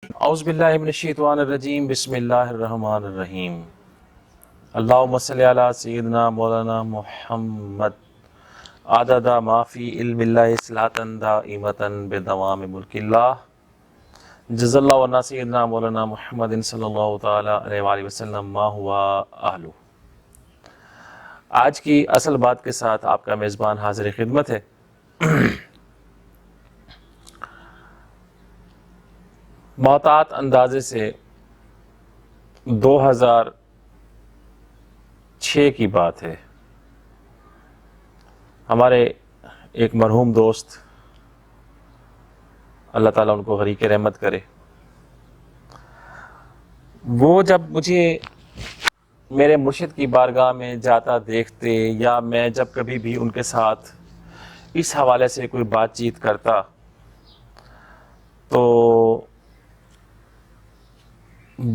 اعوذ باللہ من الشیطان الرجیم بسم اللہ الرحمن الرحیم اللہم صلی علی سیدنا مولانا محمد عدد ما فی علم اللہ صلاۃ دائمۃ بدوام ملک اللہ جزا اللہ عنا سیدنا مولانا محمد صلی اللہ تعالی علیہ وآلہ وسلم ما ہوا اہلہ۔ آج کی اصل بات کے ساتھ آپ کا میزبان حاضر خدمت ہے۔ محتاط اندازے سے 2006 کی بات ہے۔ ہمارے ایک مرحوم دوست، اللہ تعالیٰ ان کو غریق رحمت کرے، وہ جب مجھے میرے مرشد کی بارگاہ میں جاتا دیکھتے یا میں جب کبھی بھی ان کے ساتھ اس حوالے سے کوئی بات چیت کرتا تو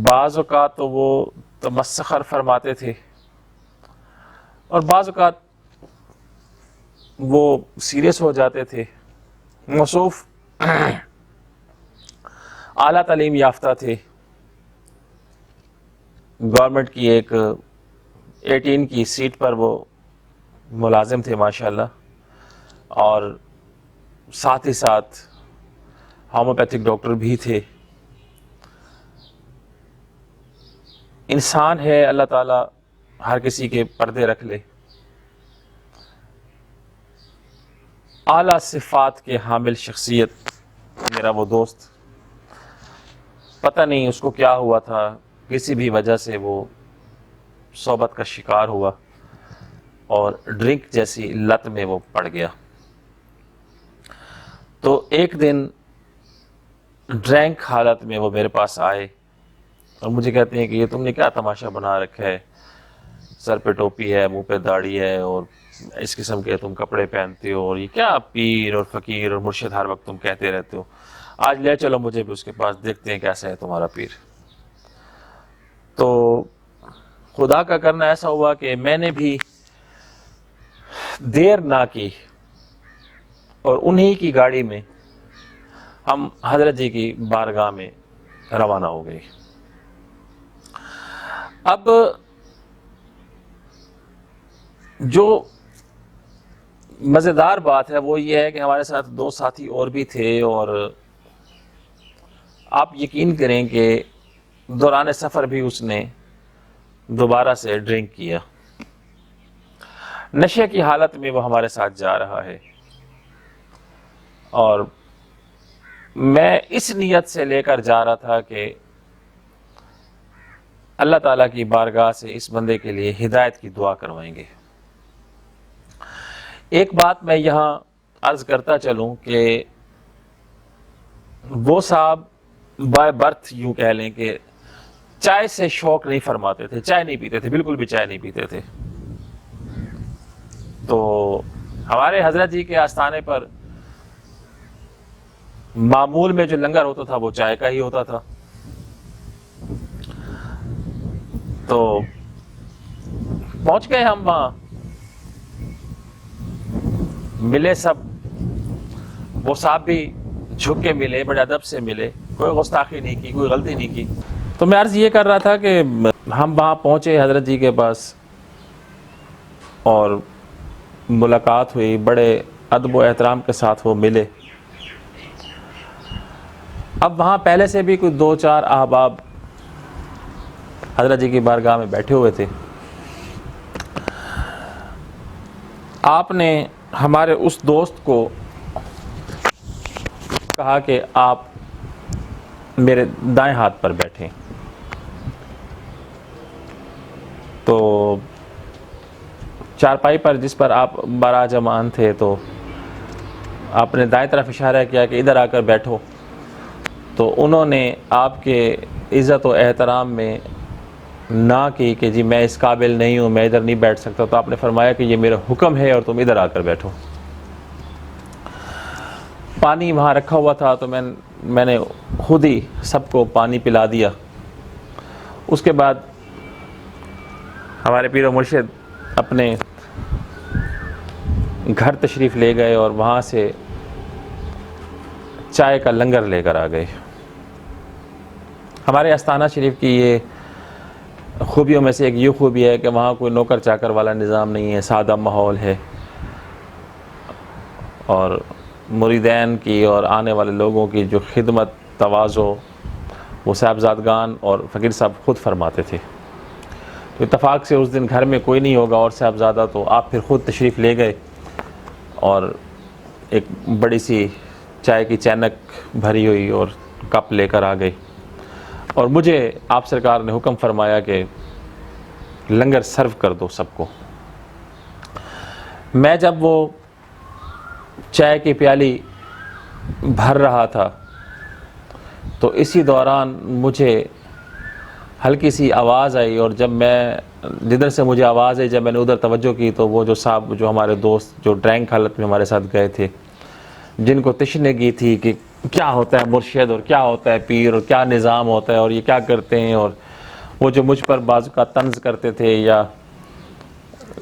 بعض اوقات تو وہ تمسخر فرماتے تھے اور بعض اوقات وہ سیریس ہو جاتے تھے۔ موصوف اعلیٰ تعلیم یافتہ تھے، گورنمنٹ کی ایک 18 کی سیٹ پر وہ ملازم تھے ماشاءاللہ، اور ساتھ ہی ساتھ ہومیوپیتھک ڈاکٹر بھی تھے۔ انسان ہے، اللہ تعالیٰ ہر کسی کے پردے رکھ لے۔ اعلیٰ صفات کے حامل شخصیت میرا وہ دوست، پتہ نہیں اس کو کیا ہوا تھا، کسی بھی وجہ سے وہ صحبت کا شکار ہوا اور ڈرنک جیسی لت میں وہ پڑ گیا۔ تو ایک دن ڈرنک حالت میں وہ میرے پاس آئے اور مجھے کہتے ہیں کہ یہ تم نے کیا تماشا بنا رکھا ہے، سر پہ ٹوپی ہے، منہ پہ داڑھی ہے اور اس قسم کے تم کپڑے پہنتے ہو، اور یہ کیا پیر اور فقیر اور مرشد ہر وقت تم کہتے رہتے ہو، آج لے چلو مجھے بھی اس کے پاس، دیکھتے ہیں کیسا ہے تمہارا پیر۔ تو خدا کا کرنا ایسا ہوا کہ میں نے بھی دیر نہ کی اور انہی کی گاڑی میں ہم حضرت جی کی بارگاہ میں روانہ ہو گئے۔ اب جو مزیدار بات ہے وہ یہ ہے کہ ہمارے ساتھ 2 ساتھی اور بھی تھے، اور آپ یقین کریں کہ دوران سفر بھی اس نے دوبارہ سے ڈرنک کیا، نشے کی حالت میں وہ ہمارے ساتھ جا رہا ہے، اور میں اس نیت سے لے کر جا رہا تھا کہ اللہ تعالیٰ کی بارگاہ سے اس بندے کے لیے ہدایت کی دعا کروائیں گے۔ ایک بات میں یہاں عرض کرتا چلوں کہ وہ صاحب بائی برتھ یوں کہہ لیں کہ چائے سے شوق نہیں فرماتے تھے، چائے نہیں پیتے تھے، بالکل بھی چائے نہیں پیتے تھے۔ تو ہمارے حضرت جی کے آستانے پر معمول میں جو لنگر ہوتا تھا وہ چائے کا ہی ہوتا تھا۔ تو پہنچ گئے ہم وہاں، ملے سب، وہ صاحب بھی جھک کے ملے، بڑے ادب سے ملے، کوئی گستاخی نہیں کی، کوئی غلطی نہیں کی۔ تو میں عرض یہ کر رہا تھا کہ ہم وہاں پہنچے حضرت جی کے پاس اور ملاقات ہوئی، بڑے ادب و احترام کے ساتھ وہ ملے۔ اب وہاں پہلے سے بھی کوئی 2-4 احباب حضرت جی کی بارگاہ میں بیٹھے ہوئے تھے۔ آپ نے ہمارے اس دوست کو کہا کہ آپ میرے دائیں ہاتھ پر بیٹھیں۔ تو چارپائی پر جس پر آپ براجمان تھے تو آپ نے دائیں طرف اشارہ کیا کہ ادھر آ کر بیٹھو، تو انہوں نے آپ کے عزت و احترام میں نہ کی کہ جی میں اس قابل نہیں ہوں، میں ادھر نہیں بیٹھ سکتا۔ تو آپ نے فرمایا کہ یہ میرا حکم ہے اور تم ادھر آ کر بیٹھو۔ پانی وہاں رکھا ہوا تھا تو میں نے خود ہی سب کو پانی پلا دیا۔ اس کے بعد ہمارے پیر و مرشد اپنے گھر تشریف لے گئے اور وہاں سے چائے کا لنگر لے کر آ گئے۔ ہمارے آستانہ شریف کی یہ خوبیوں میں سے ایک یہ خوبی ہے کہ وہاں کوئی نوکر چاکر والا نظام نہیں ہے، سادہ ماحول ہے، اور مریدین کی اور آنے والے لوگوں کی جو خدمت تواضع وہ صاحبزادگان اور فقیر صاحب خود فرماتے تھے. تو اتفاق سے اس دن گھر میں کوئی نہیں ہوگا اور صاحبزادہ، تو آپ پھر خود تشریف لے گئے اور ایک بڑی سی چائے کی چینک بھری ہوئی اور کپ لے کر آ گئی، اور مجھے آپ سرکار نے حکم فرمایا کہ لنگر سرو کر دو سب کو. میں جب وہ چائے کی پیالی بھر رہا تھا تو اسی دوران مجھے ہلکی سی آواز آئی، اور جب میں جدھر سے مجھے آواز آئی جب میں نے ادھر توجہ کی تو وہ جو صاحب جو ہمارے دوست جو ڈرنک حالت میں ہمارے ساتھ گئے تھے، جن کو تشنگی تھی کہ کیا ہوتا ہے مرشد اور کیا ہوتا ہے پیر اور کیا نظام ہوتا ہے اور یہ کیا کرتے ہیں، اور وہ جو مجھ پر بازو کا طنز کرتے تھے یا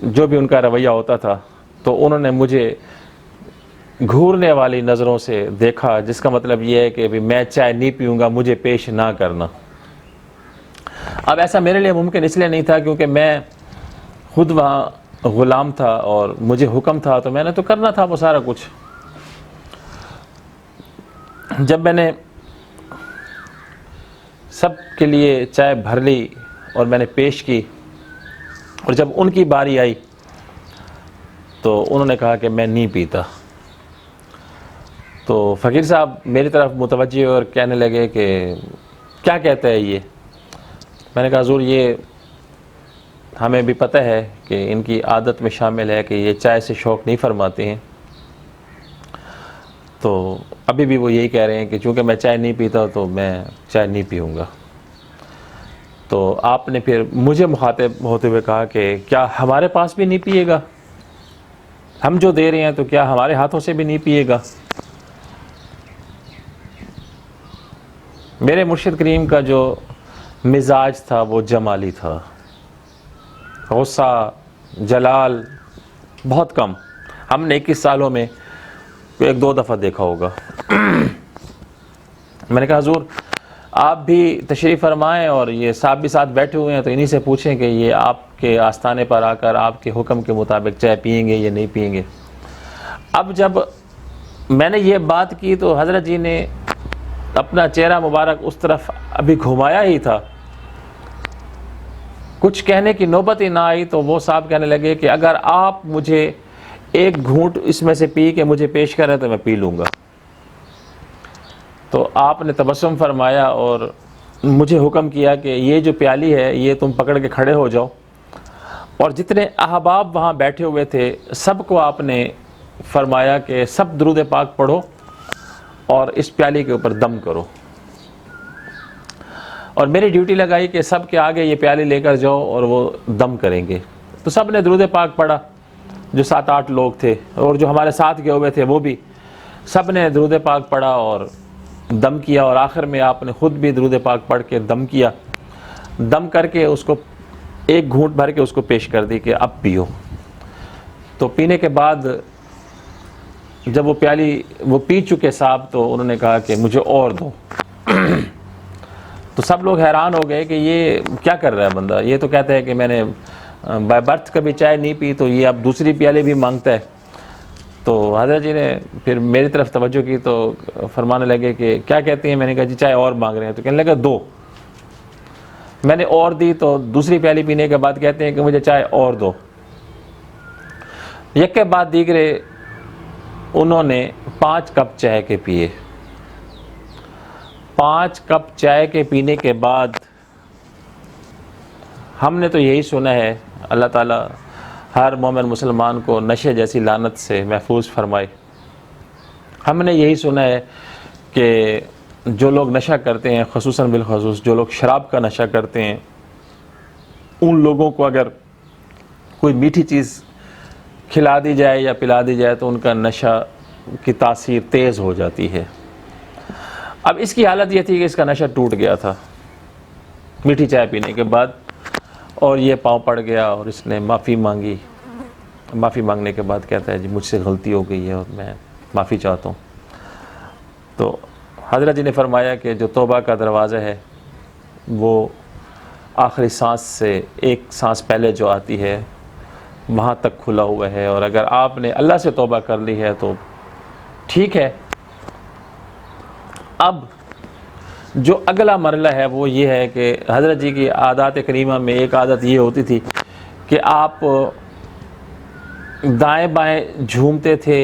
جو بھی ان کا رویہ ہوتا تھا، تو انہوں نے مجھے گھورنے والی نظروں سے دیکھا، جس کا مطلب یہ ہے کہ میں چائے نہیں پیوں گا، مجھے پیش نہ کرنا. اب ایسا میرے لیے ممکن اس لیے نہیں تھا کیونکہ میں خود وہاں غلام تھا اور مجھے حکم تھا، تو میں نے تو کرنا تھا وہ سارا کچھ. جب میں نے سب کے لیے چائے بھر لی اور میں نے پیش کی، اور جب ان کی باری آئی تو انہوں نے کہا کہ میں نہیں پیتا. تو فقیر صاحب میری طرف متوجہ اور کہنے لگے کہ کیا کہتا ہے یہ. میں نے کہا حضور یہ ہمیں بھی پتہ ہے کہ ان کی عادت میں شامل ہے کہ یہ چائے سے شوق نہیں فرماتے ہیں، تو ابھی بھی وہ یہی کہہ رہے ہیں کہ چونکہ میں چائے نہیں پیتا تو میں چائے نہیں پیوں گا. تو آپ نے پھر مجھے مخاطب ہوتے ہوئے کہا کہ کیا ہمارے پاس بھی نہیں پیے گا؟ ہم جو دے رہے ہیں تو کیا ہمارے ہاتھوں سے بھی نہیں پیے گا؟ میرے مرشد کریم کا جو مزاج تھا وہ جمالی تھا، غصہ جلال بہت کم. ہم نے 21 سالوں میں ایک دو دفعہ دیکھا ہوگا. میں نے کہا حضور آپ بھی تشریف فرمائیں اور یہ صاحب بھی ساتھ بیٹھے ہوئے ہیں، تو انہی سے پوچھیں کہ یہ آپ کے آستانے پر آ کر آپ کے حکم کے مطابق چائے پئیں گے یا نہیں پئیں گے. اب جب میں نے یہ بات کی تو حضرت جی نے اپنا چہرہ مبارک اس طرف ابھی گھمایا ہی تھا، کچھ کہنے کی نوبت ہی نہ آئی تو وہ صاحب کہنے لگے کہ اگر آپ مجھے ایک گھونٹ اس میں سے پی کے مجھے پیش کریں تو میں پی لوں گا. تو آپ نے تبسم فرمایا اور مجھے حکم کیا کہ یہ جو پیالی ہے یہ تم پکڑ کے کھڑے ہو جاؤ، اور جتنے احباب وہاں بیٹھے ہوئے تھے سب کو آپ نے فرمایا کہ سب درود پاک پڑھو اور اس پیالی کے اوپر دم کرو. اور میری ڈیوٹی لگائی کہ سب کے آگے یہ پیالی لے کر جاؤ اور وہ دم کریں گے. تو سب نے درود پاک پڑھا، جو 7-8 لوگ تھے اور جو ہمارے ساتھ گئے ہوئے تھے وہ بھی سب نے درود پاک پڑھا اور دم کیا، اور آخر میں آپ نے خود بھی درود پاک پڑھ کے دم کیا. دم کر کے اس کو ایک گھونٹ بھر کے اس کو پیش کر دی کہ اب پیو. تو پینے کے بعد جب وہ پیالی وہ پی چکے صاحب تو انہوں نے کہا کہ مجھے اور دو. تو سب لوگ حیران ہو گئے کہ یہ کیا کر رہا ہے بندہ، یہ تو کہتا ہے کہ میں نے بائی برتھ کبھی چائے نہیں پی، تو یہ اب دوسری پیالے بھی مانگتا ہے. تو حضرت جی نے پھر میری طرف توجہ کی تو فرمانے لگے کہ کیا کہتے ہیں. میں نے کہا جی چائے اور مانگ رہے ہیں. تو کہنے لگا دو. میں نے اور دی تو دوسری پیالی پینے کے بعد کہتے ہیں کہ مجھے چائے اور دو. یک کے بعد دیگرے انہوں نے 5 کپ چائے کے پیے. 5 کپ چائے کے پینے کے بعد ہم نے تو یہی سنا ہے، اللہ تعالیٰ ہر مومن مسلمان کو نشے جیسی لعنت سے محفوظ فرمائے. ہم نے یہی سنا ہے کہ جو لوگ نشہ کرتے ہیں، خصوصاً بالخصوص جو لوگ شراب کا نشہ کرتے ہیں، ان لوگوں کو اگر کوئی میٹھی چیز کھلا دی جائے یا پلا دی جائے تو ان کا نشہ کی تاثیر تیز ہو جاتی ہے. اب اس کی حالت یہ تھی کہ اس کا نشہ ٹوٹ گیا تھا میٹھی چائے پینے کے بعد، اور یہ پاؤں پڑ گیا اور اس نے معافی مانگی. معافی مانگنے کے بعد کہتا ہے جی مجھ سے غلطی ہو گئی ہے اور میں معافی چاہتا ہوں. تو حضرت جی نے فرمایا کہ جو توبہ کا دروازہ ہے وہ آخری سانس سے ایک سانس پہلے جو آتی ہے وہاں تک کھلا ہوا ہے، اور اگر آپ نے اللہ سے توبہ کر لی ہے تو ٹھیک ہے۔ اب جو اگلا مرحلہ ہے وہ یہ ہے کہ حضرت جی کی عادات کریمہ میں ایک عادت یہ ہوتی تھی کہ آپ دائیں بائیں جھومتے تھے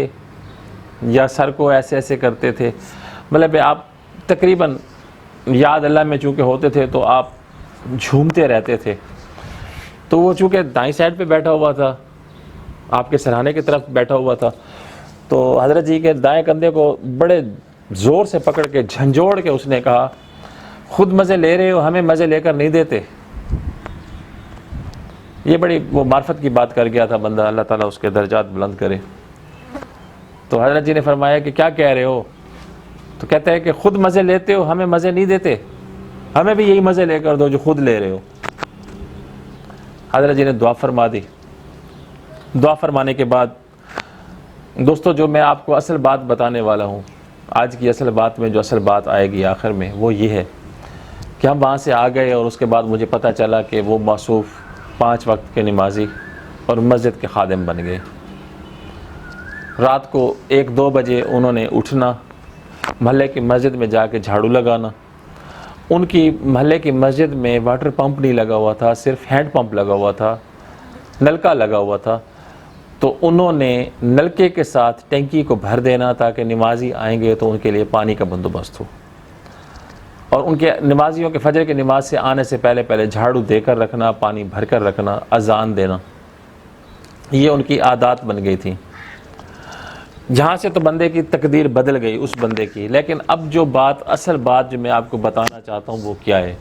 یا سر کو ایسے ایسے کرتے تھے، مطلب آپ تقریباً یاد اللہ میں چونکہ ہوتے تھے تو آپ جھومتے رہتے تھے۔ تو وہ چونکہ دائیں سائڈ پہ بیٹھا ہوا تھا، آپ کے سرہانے کی طرف بیٹھا ہوا تھا، تو حضرت جی کے دائیں کندھے کو بڑے زور سے پکڑ کے جھنجھوڑ کے اس نے کہا، خود مزے لے رہے ہو، ہمیں مزے لے کر نہیں دیتے۔ یہ بڑی وہ معرفت کی بات کر گیا تھا بندہ، اللہ تعالیٰ اس کے درجات بلند کرے۔ تو حضرت جی نے فرمایا کہ کیا کہہ رہے ہو؟ تو کہتا ہے کہ خود مزے لیتے ہو، ہمیں مزے نہیں دیتے، ہمیں بھی یہی مزے لے کر دو جو خود لے رہے ہو۔ حضرت جی نے دعا فرما دی۔ دعا فرمانے کے بعد دوستو جو میں آپ کو اصل بات بتانے والا ہوں، آج کی اصل بات میں جو اصل بات آئے گی آخر میں، وہ یہ ہے کہ ہم وہاں سے آ گئے اور اس کے بعد مجھے پتہ چلا کہ وہ موصوف 5 وقت کے نمازی اور مسجد کے خادم بن گئے۔ رات کو 1-2 بجے انہوں نے اٹھنا، محلے کی مسجد میں جا کے جھاڑو لگانا۔ ان کی محلے کی مسجد میں واٹر پمپ نہیں لگا ہوا تھا، صرف ہینڈ پمپ لگا ہوا تھا، نلکا لگا ہوا تھا، تو انہوں نے نلکے کے ساتھ ٹینکی کو بھر دینا تاکہ نمازی آئیں گے تو ان کے لیے پانی کا بندوبست ہو، اور ان کے نمازیوں کے فجر کی نماز سے آنے سے پہلے پہلے جھاڑو دے کر رکھنا، پانی بھر کر رکھنا، اذان دینا، یہ ان کی عادات بن گئی تھیں۔ جہاں سے تو بندے کی تقدیر بدل گئی اس بندے کی، لیکن اب جو بات اصل بات جو میں آپ کو بتانا چاہتا ہوں وہ کیا ہے؟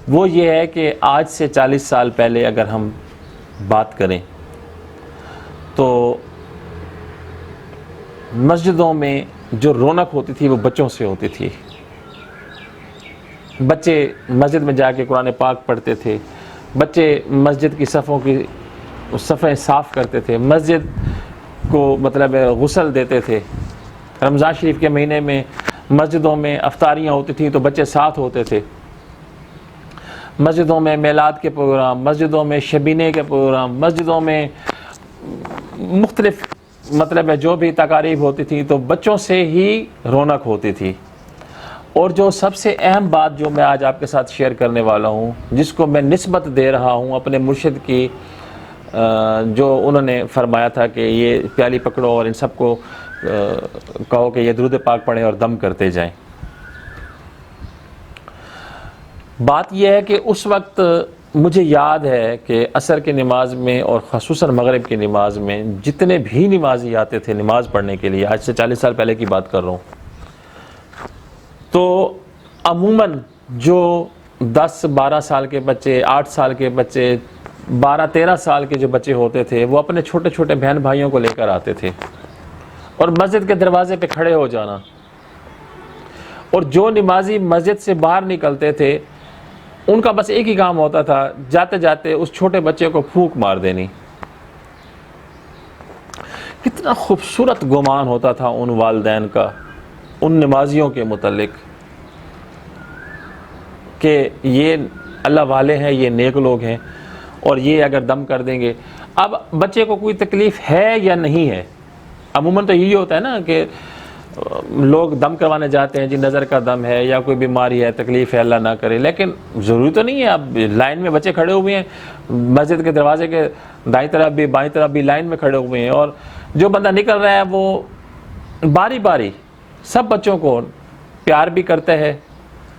وہ یہ ہے کہ آج سے 40 سال پہلے اگر ہم بات کریں تو مسجدوں میں جو رونق ہوتی تھی وہ بچوں سے ہوتی تھی۔ بچے مسجد میں جا کے قرآن پاک پڑھتے تھے، بچے مسجد کی صفیں صاف کرتے تھے، مسجد کو مطلب غسل دیتے تھے۔ رمضان شریف کے مہینے میں مسجدوں میں افطاریاں ہوتی تھیں تو بچے ساتھ ہوتے تھے۔ مسجدوں میں میلاد کے پروگرام، مسجدوں میں شبینے کے پروگرام، مسجدوں میں مختلف مطلب جو بھی تقاریب ہوتی تھی تو بچوں سے ہی رونق ہوتی تھی۔ اور جو سب سے اہم بات جو میں آج آپ کے ساتھ شیئر کرنے والا ہوں، جس کو میں نسبت دے رہا ہوں اپنے مرشد کی، جو انہوں نے فرمایا تھا کہ یہ پیالی پکڑو اور ان سب کو کہو کہ یہ درود پاک پڑھیں اور دم کرتے جائیں۔ بات یہ ہے کہ اس وقت مجھے یاد ہے کہ عصر کی نماز میں اور خصوصاً مغرب کی نماز میں جتنے بھی نمازی آتے تھے نماز پڑھنے کے لیے، آج سے 40 سال پہلے کی بات کر رہا ہوں، تو عموماً جو 10-12 سال کے بچے، 8 سال کے بچے، 12-13 سال کے جو بچے ہوتے تھے وہ اپنے چھوٹے چھوٹے بہن بھائیوں کو لے کر آتے تھے اور مسجد کے دروازے پہ کھڑے ہو جانا، اور جو نمازی مسجد سے باہر نکلتے تھے ان کا بس ایک ہی کام ہوتا تھا، جاتے جاتے اس چھوٹے بچے کو پھونک مار دینی۔ کتنا خوبصورت گمان ہوتا تھا ان والدین کا ان نمازیوں کے متعلق کہ یہ اللہ والے ہیں، یہ نیک لوگ ہیں، اور یہ اگر دم کر دیں گے۔ اب بچے کو کوئی تکلیف ہے یا نہیں ہے؟ عموماً تو یہی ہوتا ہے نا کہ لوگ دم کروانے جاتے ہیں، جی نظر کا دم ہے یا کوئی بیماری ہے، تکلیف ہے، اللہ نہ کرے، لیکن ضروری تو نہیں ہے۔ اب لائن میں بچے کھڑے ہوئے ہیں، مسجد کے دروازے کے دائیں طرف بھی بائیں طرف بھی لائن میں کھڑے ہوئے ہیں، اور جو بندہ نکل رہا ہے وہ باری باری سب بچوں کو پیار بھی کرتا ہے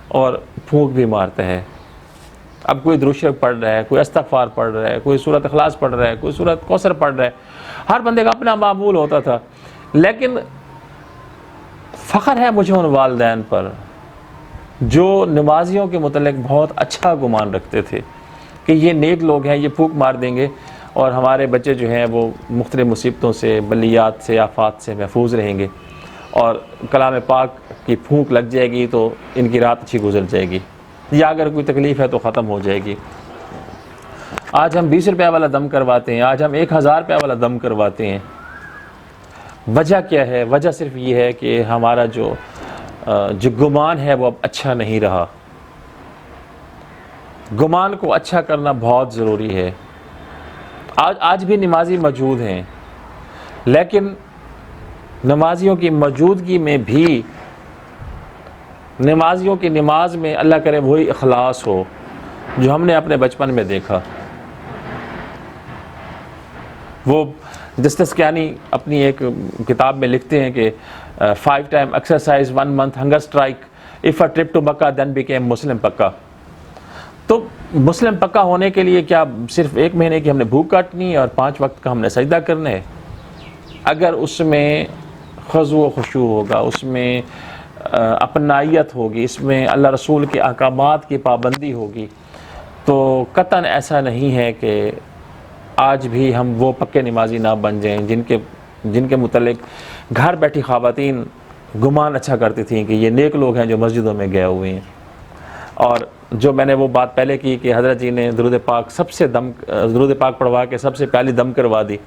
اور پھونک بھی مارتا ہے۔ اب کوئی درود شریف پڑھ رہا ہے، کوئی استغفار پڑھ رہا ہے، کوئی سورۃ اخلاص پڑھ رہا ہے، کوئی سورۃ کوثر پڑھ رہا ہے، ہر بندے کا اپنا معمول ہوتا تھا۔ لیکن فخر ہے مجھے ان والدین پر جو نمازیوں کے متعلق بہت اچھا گمان رکھتے تھے کہ یہ نیک لوگ ہیں، یہ پھونک مار دیں گے اور ہمارے بچے جو ہیں وہ مختلف مصیبتوں سے، بلیات سے، آفات سے محفوظ رہیں گے، اور کلام پاک کی پھونک لگ جائے گی تو ان کی رات اچھی گزر جائے گی، یا اگر کوئی تکلیف ہے تو ختم ہو جائے گی۔ آج ہم 20 روپے والا دم کرواتے ہیں، آج ہم 1000 روپے والا دم کرواتے ہیں۔ وجہ کیا ہے؟ وجہ صرف یہ ہے کہ ہمارا جو گمان ہے وہ اب اچھا نہیں رہا۔ گمان کو اچھا کرنا بہت ضروری ہے. آج بھی نمازی موجود ہیں، لیکن نمازیوں کی موجودگی میں بھی نمازیوں کی نماز میں اللہ کرے وہی اخلاص ہو جو ہم نے اپنے بچپن میں دیکھا. وہ جسٹس کیانی اپنی ایک کتاب میں لکھتے ہیں کہ 5 time exercise 1 month hunger strike of a trip to Mecca then became Muslim پکا. تو مسلم پکا ہونے کے لیے کیا صرف 1 مہینے کی ہم نے بھوک کاٹنی اور 5 وقت کا ہم نے سجدہ کرنا ہے؟ اگر اس میں خضوع و خشوع ہوگا، اس میں اپنائیت ہوگی، اس میں اللہ رسول کے احکامات کی پابندی ہوگی، تو قطعاً ایسا نہیں ہے کہ آج بھی ہم وہ پکے نمازی نہ بن جائیں جن کے متعلق گھر بیٹھی خواتین گمان اچھا کرتی تھیں کہ یہ نیک لوگ ہیں جو مسجدوں میں گئے ہوئے ہیں. اور جو میں نے وہ بات پہلے کی کہ حضرت جی نے درود پاک پڑھوا کے سب سے پہلی دم کروا دی،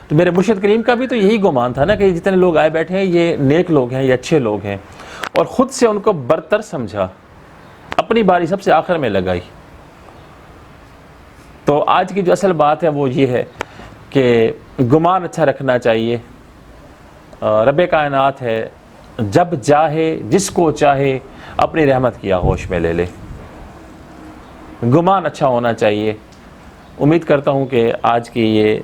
تو میرے مرشد کریم کا بھی تو یہی گمان تھا نا کہ جتنے لوگ آئے بیٹھے ہیں یہ نیک لوگ ہیں، یہ اچھے لوگ ہیں، اور خود سے ان کو برتر سمجھا، اپنی باری سب سے آخر میں لگائی. تو آج کی جو اصل بات ہے وہ یہ ہے کہ گمان اچھا رکھنا چاہیے. رب کائنات ہے، جب چاہے جس کو چاہے اپنی رحمت کی آغوش میں لے لے. گمان اچھا ہونا چاہیے. امید کرتا ہوں کہ آج کی یہ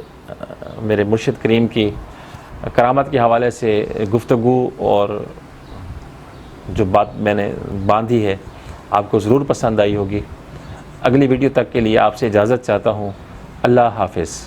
میرے مرشد کریم کی کرامت کے حوالے سے گفتگو اور جو بات میں نے باندھی ہے آپ کو ضرور پسند آئی ہوگی. اگلی ویڈیو تک کے لیے آپ سے اجازت چاہتا ہوں. اللہ حافظ.